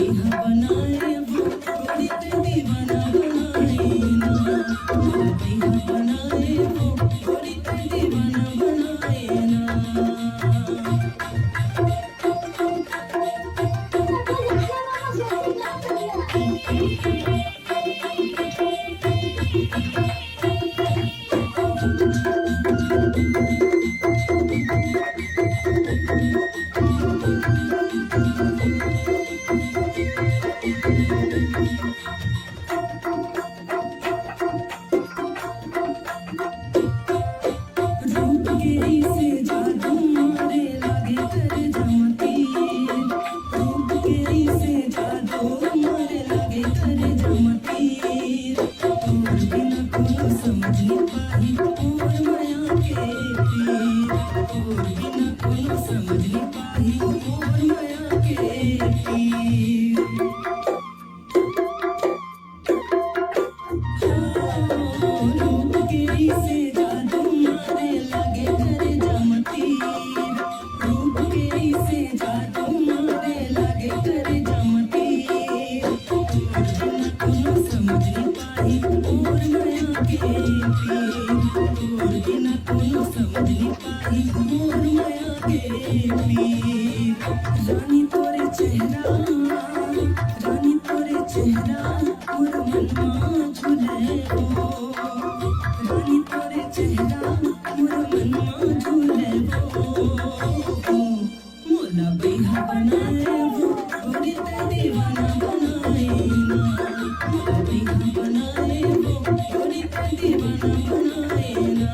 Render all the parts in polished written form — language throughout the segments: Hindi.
बैहा बनाए वो गोरी ते दीवाना बनाए ना, मोला बैहा बनाए वो गोरी ते दीवाना बनाए ना। रूप केरी से जादू मारे लागे कर जमती, रूप केरी से जादू मारे लागे कर जमती। तोर बिना कोनो समझ नहीं पाही और माया के पीर, तोर बिना कोनो समझ नहीं पाही और माया के पीर। रूप केरी से जादू मारे लागे कर जमती, रूप केरी से जादू मारे लागे कर जमती। तोर बिना कोनो समझ नहीं पाही और माया के पीर, तोर बिना कोनो समझ नहीं पाही और माया के पीर। रानी तोरे चेहरा, रानी तोरे चेहरा मोर मनमा झूले वो, रानी तोरे चेहरा मोर मनमा झूले वो। मोला बैहा बनाए वो गोरी ते दीवाना बनाए ना, मोला बैहा बनाए वो गोरी ते दीवाना बनाए ना।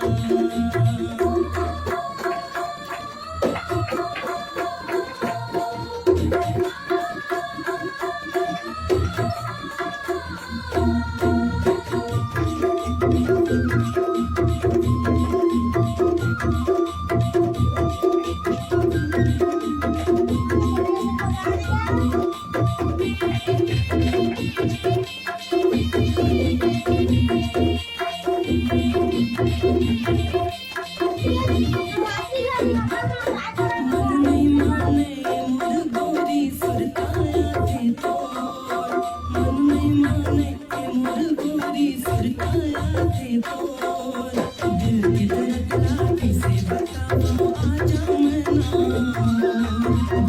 मन नहीं माने मोर गोरी सुरताया थे तोर, मन नहीं माने मोर गोरी सुरताया थे तोर। दिल की धड़कना कैसे बताऊं आजा मैं ना,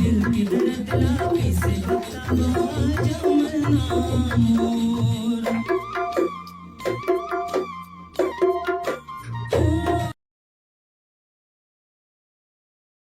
दिल की धड़कना कैसे बताऊं आजा मैं ना मोर।